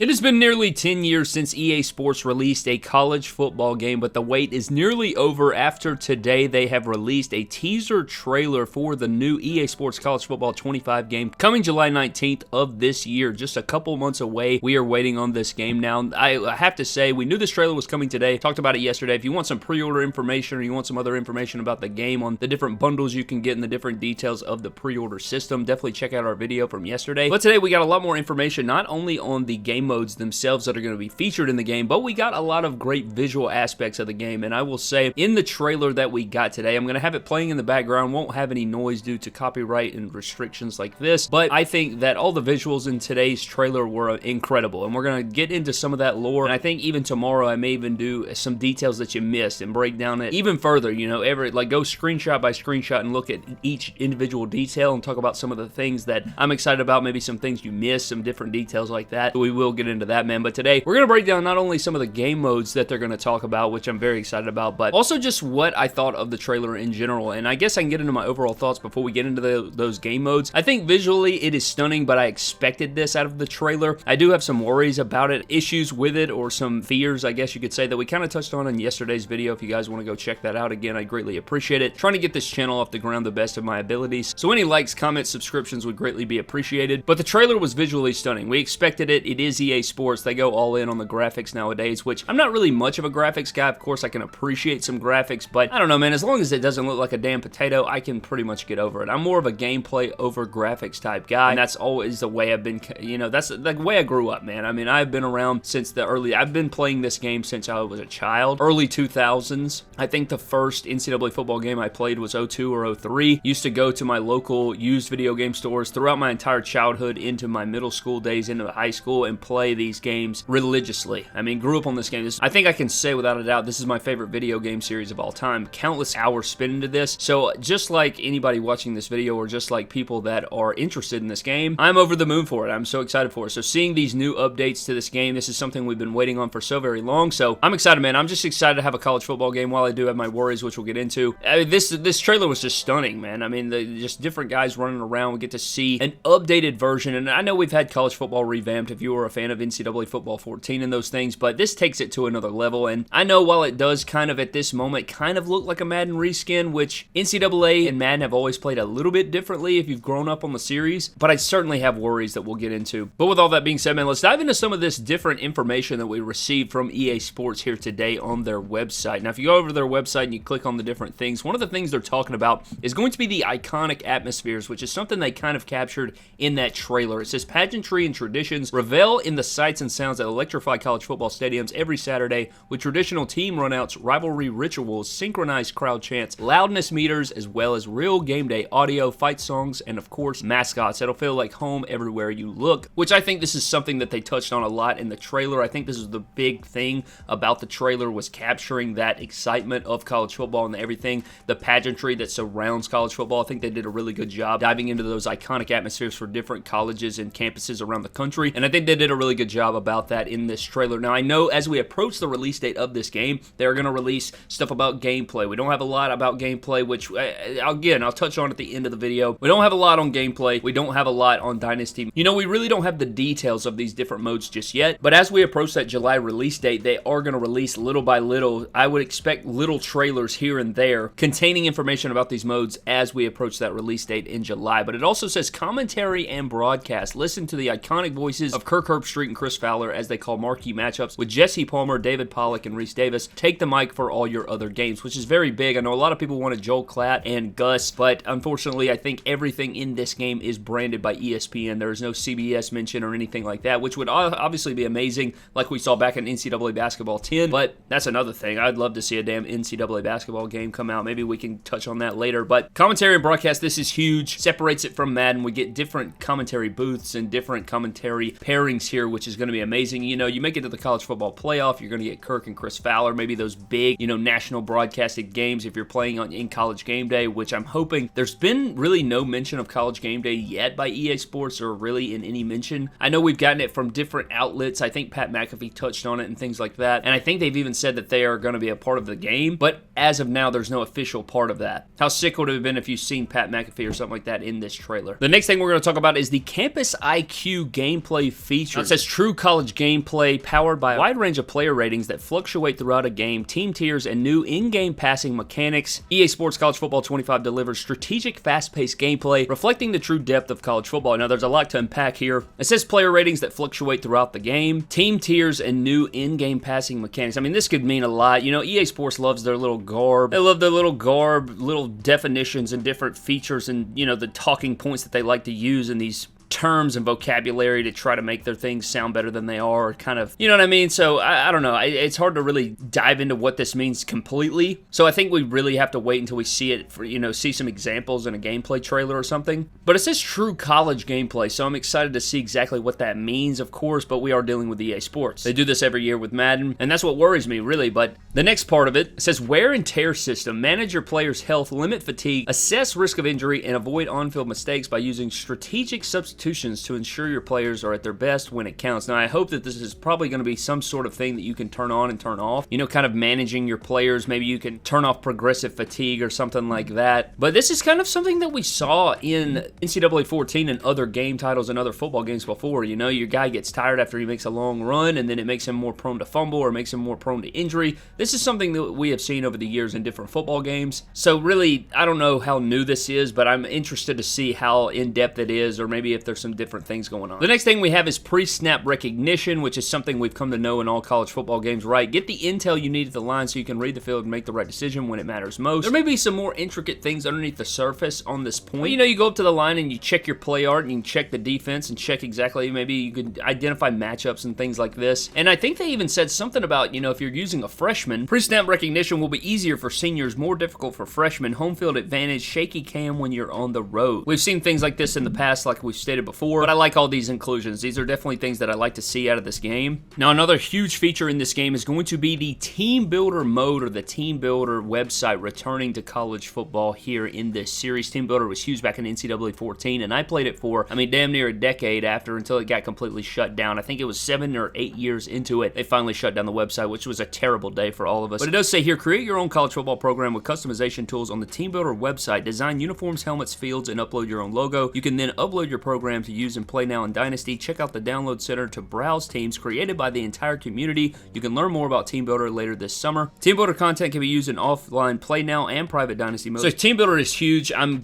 It has been nearly 10 years since EA Sports released a college football game, but the wait is nearly over after today they have released a teaser trailer for the new EA Sports College Football 25 game coming July 19th of this year. Just a couple months away, we are waiting on this game now. I have to say, we knew this trailer was coming today. Talked about it yesterday. If you want some pre-order information or you want some other information about the game on the different bundles you can get and the different details of the pre-order system, definitely check out our video from yesterday. But today we got a lot more information, not only on the game modes themselves that are going to be featured in the game, but we got a lot of great visual aspects of the game. And I will say, in the trailer that we got today, I'm going to have it playing in the background, won't have any noise due to copyright and restrictions like this, but I think that all the visuals in today's trailer were incredible, and we're going to get into some of that lore, and I think even tomorrow I may even do some details that you missed and break down it even further, you know, go screenshot by screenshot and look at each individual detail and talk about some of the things that I'm excited about, maybe some things you missed, some different details like that. We will get into that, man. But today we're going to break down not only some of the game modes that they're going to talk about, which I'm very excited about, but also just what I thought of the trailer in general. And I guess I can get into my overall thoughts before we get into those game modes. I think visually it is stunning, but I expected this out of the trailer. I do have some worries about it, issues with it, or some fears, I guess you could say, that we kind of touched on in yesterday's video. If you guys want to go check that out again, I greatly appreciate it. Trying to get this channel off the ground the best of my abilities. So any likes, comments, subscriptions would greatly be appreciated. But the trailer was visually stunning. We expected it. It is EA Sports. They go all in on the graphics nowadays, which I'm not really much of a graphics guy. Of course, I can appreciate some graphics, but I don't know, man. As long as it doesn't look like a damn potato, I can pretty much get over it. I'm more of a gameplay over graphics type guy, and that's always the way I've been, you know, that's the way I grew up, man. I mean, I've been around since I've been playing this game since I was a child, early 2000s. I think the first NCAA football game I played was 02 or 03. Used to go to my local used video game stores throughout my entire childhood into my middle school days, into high school, and play these games religiously. I mean, grew up on this game. I think I can say without a doubt this is my favorite video game series of all time. Countless hours spent into this. So just like anybody watching this video, or just like people that are interested in this game, I'm over the moon for it. I'm so excited for it. So seeing these new updates to this game, this is something we've been waiting on for so very long. So I'm excited, man. I'm just excited to have a college football game, while I do have my worries, which we'll get into. This trailer was just stunning, man. I mean, just different guys running around. We get to see an updated version, and I know we've had college football revamped if you were a fan of NCAA football 14 and those things, but this takes it to another level. And I know while it does kind of at this moment kind of look like a Madden reskin, which NCAA and Madden have always played a little bit differently if you've grown up on the series, but I certainly have worries that we'll get into. But with all that being said, man, let's dive into some of this different information that we received from EA Sports here today on their website. Now, if you go over to their website and you click on the different things, one of the things they're talking about is going to be the iconic atmospheres, which is something they kind of captured in that trailer. It says pageantry and traditions revel in the sights and sounds that electrify college football stadiums every Saturday, with traditional team runouts, rivalry rituals, synchronized crowd chants, loudness meters, as well as real game day audio, fight songs, and of course mascots that'll feel like home everywhere you look, which I think this is something that they touched on a lot in the trailer. I think this is the big thing about the trailer, was capturing that excitement of college football and everything, the pageantry that surrounds college football. I think they did a really good job diving into those iconic atmospheres for different colleges and campuses around the country, and I think they did a really good job about that in this trailer. Now, I know as we approach the release date of this game, they're going to release stuff about gameplay. We don't have a lot about gameplay, which, again, I'll touch on at the end of the video. We don't have a lot on gameplay. We don't have a lot on Dynasty. You know, we really don't have the details of these different modes just yet, but as we approach that July release date, they are going to release little by little. I would expect little trailers here and there containing information about these modes as we approach that release date in July. But it also says commentary and broadcast. Listen to the iconic voices of Kirk Herbstreit and Chris Fowler as they call marquee matchups with Jesse Palmer, David Pollock, and Reese Davis. Take the mic for all your other games, which is very big. I know a lot of people wanted Joel Klatt and Gus, but unfortunately, I think everything in this game is branded by ESPN. There is no CBS mention or anything like that, which would obviously be amazing, like we saw back in NCAA Basketball 10, but that's another thing. I'd love to see a damn NCAA basketball game come out. Maybe we can touch on that later, but commentary and broadcast, this is huge. Separates it from Madden. We get different commentary booths and different commentary pairings here, which is going to be amazing. You know, you make it to the college football playoff, you're going to get Kirk and Chris Fowler, maybe those big, you know, national broadcasted games if you're playing in College Game Day, which I'm hoping. There's been really no mention of College Game Day yet by EA Sports, or really in any mention. I know we've gotten it from different outlets. I think Pat McAfee touched on it and things like that, and I think they've even said that they are going to be a part of the game, but as of now, there's no official part of that. How sick would it have been if you've seen Pat McAfee or something like that in this trailer? The next thing we're going to talk about is the Campus IQ gameplay features. says true college gameplay powered by a wide range of player ratings that fluctuate throughout a game, team tiers, and new in-game passing mechanics. EA Sports College Football 25 delivers strategic, fast-paced gameplay, reflecting the true depth of college football. Now, there's a lot to unpack here. It says player ratings that fluctuate throughout the game, team tiers, and new in-game passing mechanics. I mean, this could mean a lot. You know, EA Sports loves their little garb. They love their little garb, little definitions and different features and, you know, the talking points that they like to use in these terms and vocabulary to try to make their things sound better than they are, kind of, you know what I mean? So, I don't know. It's hard to really dive into what this means completely. So, I think we really have to wait until we see it, for, you know, see some examples in a gameplay trailer or something. But it says true college gameplay, so I'm excited to see exactly what that means, of course, but we are dealing with EA Sports. They do this every year with Madden, and that's what worries me, really. But the next part of it says wear and tear system. Manage your players' health, limit fatigue, assess risk of injury, and avoid on-field mistakes by using strategic substitutions to ensure your players are at their best when it counts. Now, I hope that this is probably going to be some sort of thing that you can turn on and turn off. You know, kind of managing your players. Maybe you can turn off progressive fatigue or something like that. But this is kind of something that we saw in NCAA 14 and other game titles and other football games before. You know, your guy gets tired after he makes a long run, and then it makes him more prone to fumble or makes him more prone to injury. This is something that we have seen over the years in different football games. So really, I don't know how new this is, but I'm interested to see how in-depth it is, or maybe if there's some different things going on. The next thing we have is pre-snap recognition, which is something we've come to know in all college football games, right? Get the intel you need at the line so you can read the field and make the right decision when it matters most. There may be some more intricate things underneath the surface on this point. You know, you go up to the line and you check your play art and you check the defense and check exactly, maybe you could identify matchups and things like this. And I think they even said something about, you know, if you're using a freshman, pre-snap recognition will be easier for seniors, more difficult for freshmen, home field advantage, shaky cam when you're on the road. We've seen things like this in the past, like we've stated before, but I like all these inclusions. These are definitely things that I like to see out of this game. Now, another huge feature in this game is going to be the team builder mode, or the team builder website, returning to college football here in this series. Team builder was huge back in NCAA 14, and I played it for, I mean, damn near a decade after, until it got completely shut down. I think it was 7 or 8 years into it, they finally shut down the website, which was a terrible day for all of us. But it does say here, create your own college football program with customization tools on the team builder website. Design uniforms, helmets, fields, and upload your own logo. You can then upload your program to use and play now in Dynasty. Check out the download center to browse teams created by the entire community. You can learn more about Team Builder later this summer. Team Builder content can be used in offline play now and private Dynasty mode. So Team Builder is huge. I'm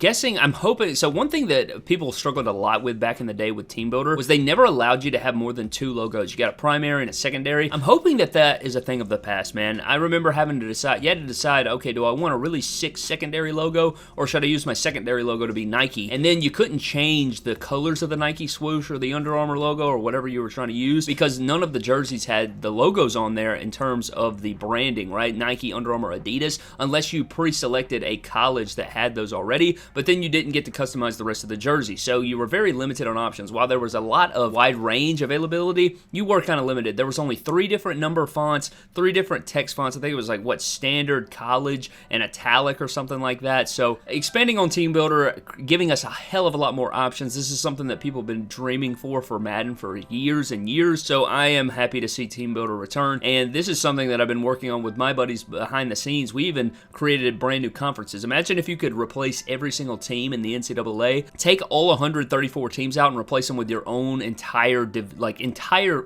hoping, so one thing that people struggled a lot with back in the day with Team Builder was they never allowed you to have more than 2 logos. You got a primary and a secondary. I'm hoping that that is a thing of the past, man. I remember having to decide, you had to decide, okay, do I want a really sick secondary logo, or should I use my secondary logo to be Nike? And then you couldn't change the colors of the Nike swoosh or the Under Armour logo or whatever you were trying to use, because none of the jerseys had the logos on there in terms of the branding, right? Nike, Under Armour, Adidas, unless you pre-selected a college that had those already, but then you didn't get to customize the rest of the jersey. So you were very limited on options. While there was a lot of wide range availability, you were kind of limited. There was only 3 different number fonts, 3 different text fonts. I think it was like, what, standard, college, and italic or something like that. So expanding on Team Builder, giving us a hell of a lot more options. This is something that people have been dreaming for Madden for years and years. So I am happy to see Team Builder return. And this is something that I've been working on with my buddies behind the scenes. We even created brand new conferences. Imagine if you could replace every single team in the NCAA, take all 134 teams out and replace them with your own entire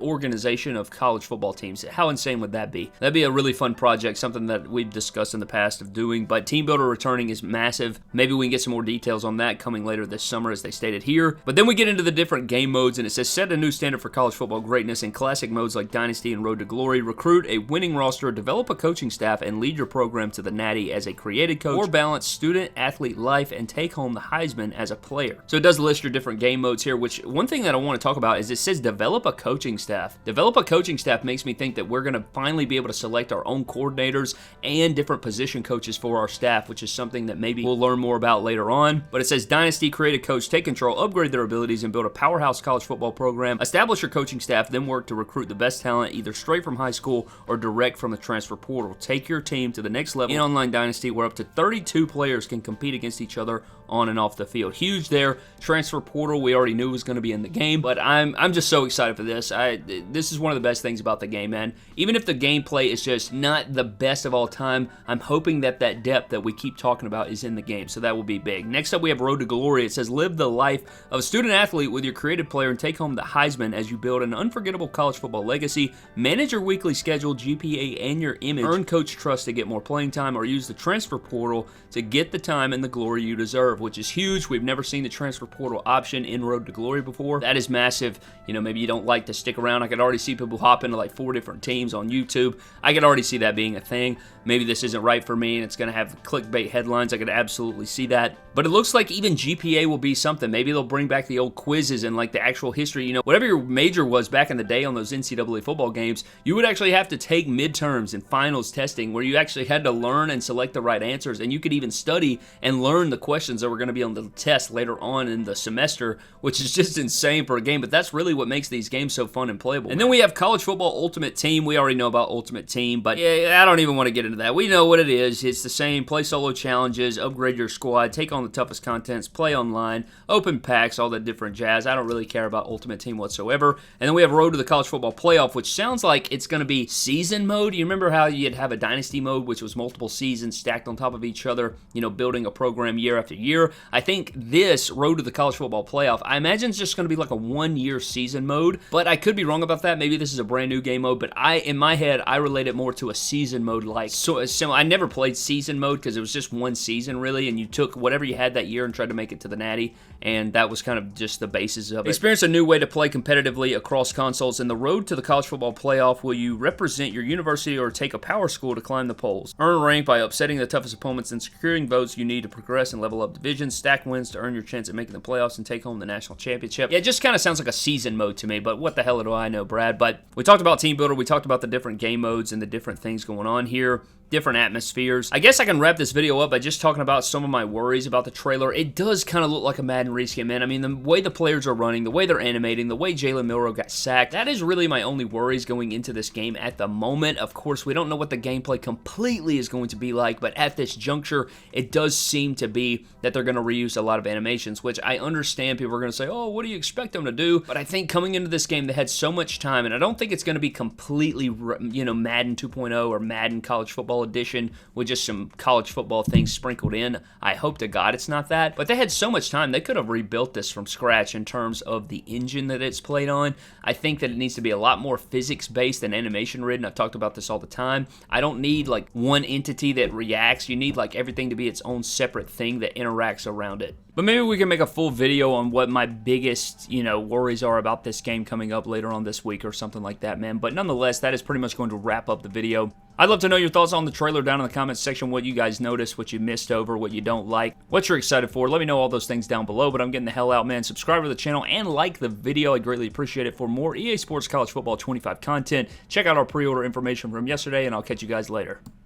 organization of college football teams. How insane would that be? That'd be a really fun project, something that we've discussed in the past of doing. But Team Builder returning is massive. Maybe we can get some more details on that coming later this summer, as they stated here. But then we get into the different game modes, and it says set a new standard for college football greatness in classic modes like Dynasty and Road to Glory. Recruit a winning roster, develop a coaching staff, and lead your program to the Natty as a created coach, or balance student-athlete life and take home the Heisman as a player. So it does list your different game modes here, which one thing that I want to talk about is it says develop a coaching staff. Develop a coaching staff makes me think that we're going to finally be able to select our own coordinators and different position coaches for our staff, which is something that maybe we'll learn more about later on. But it says Dynasty, create a coach, take control, upgrade their abilities, and build a powerhouse college football program. Establish your coaching staff, then work to recruit the best talent either straight from high school or direct from the transfer portal. Take your team to the next level in online Dynasty, where up to 32 players can compete against each other on and off the field. Huge there. Transfer portal, we already knew was going to be in the game, but I'm just so excited for this. This is one of the best things about the game, man. Even if the gameplay is just not the best of all time, I'm hoping that that depth that we keep talking about is in the game, so that will be big. Next up, we have Road to Glory. It says live the life of a student Student athlete with your created player and take home the Heisman as you build an unforgettable college football legacy. Manage your weekly schedule, GPA, and your image. Earn coach trust to get more playing time, or use the transfer portal to get the time and the glory you deserve, which is huge. We've never seen the transfer portal option in Road to Glory before. That is massive. You know, maybe you don't like to stick around. I could already see people hop into like 4 different teams on YouTube. I could already see that being a thing. Maybe this isn't right for me and it's going to have clickbait headlines. I could absolutely see that. But it looks like even GPA will be something. Maybe they'll bring back the old quizzes and like the actual history. You know, whatever your major was back in the day on those NCAA football games, you would actually have to take midterms and finals testing where you actually had to learn and select the right answers. And you could even study and learn the questions that were going to be on the test later on in the semester, which is just insane for a game. But that's really what makes these games so fun and playable. And then we have College Football Ultimate Team. We already know about Ultimate Team, but yeah, I don't even want to get into that. We know what it is. It's the same. Play solo challenges, upgrade your squad, take on the toughest contents, play online, open packs, all that different jazz. I don't really care about Ultimate Team whatsoever. And then we have Road to the College Football Playoff, which sounds like it's going to be season mode. You remember how you'd have a dynasty mode, which was multiple seasons stacked on top of each other, you know, building a program year after year. I think this Road to the College Football Playoff, I imagine it's just going to be like a 1-year season mode, but I could be wrong about that. Maybe this is a brand new game mode, but in my head, I relate it more to a season mode like. So I never played season mode because it was just one season really, and you took whatever you had that year and tried to make it to the Natty, and that was kind of just the basis of it. Experience a new way to play competitively across consoles. In the Road to the College Football Playoff, will you represent your university or take a power school to climb the polls? Earn rank by upsetting the toughest opponents and securing votes you need to progress and level up divisions. Stack wins to earn your chance at making the playoffs and take home the national championship. Yeah, it just kind of sounds like a season mode to me, but what the hell do I know, Brad? But we talked about Team Builder. We talked about the different game modes and the different things going on here. Different atmospheres. I guess I can wrap this video up by just talking about some of my worries about the trailer. It does kind of look like a Madden reskin, man. I mean, the way the players are running, the way they're animating, the way Jalen Milroe got sacked, that is really my only worries going into this game at the moment. Of course, we don't know what the gameplay completely is going to be like, but at this juncture, it does seem to be that they're going to reuse a lot of animations, which I understand people are going to say, oh, what do you expect them to do? But I think coming into this game, they had so much time, and I don't think it's going to be completely, you know, Madden 2.0 or Madden College Football Edition with just some college football things sprinkled in. I hope to God it's not that. But they had so much time, they could have rebuilt this from scratch in terms of the engine that it's played on. I think that it needs to be a lot more physics-based than animation-ridden. I've talked about this all the time. I don't need like one entity that reacts. You need like everything to be its own separate thing that interacts around it. But maybe we can make a full video on what my biggest, you know, worries are about this game coming up later on this week or something like that, man. But nonetheless, that is pretty much going to wrap up the video. I'd love to know your thoughts on the trailer down in the comments section, what you guys noticed, what you missed over, what you don't like, what you're excited for. Let me know all those things down below, but I'm getting the hell out, man. Subscribe to the channel and like the video. I'd greatly appreciate it. For more EA Sports College Football 25 content, check out our pre-order information from yesterday, and I'll catch you guys later.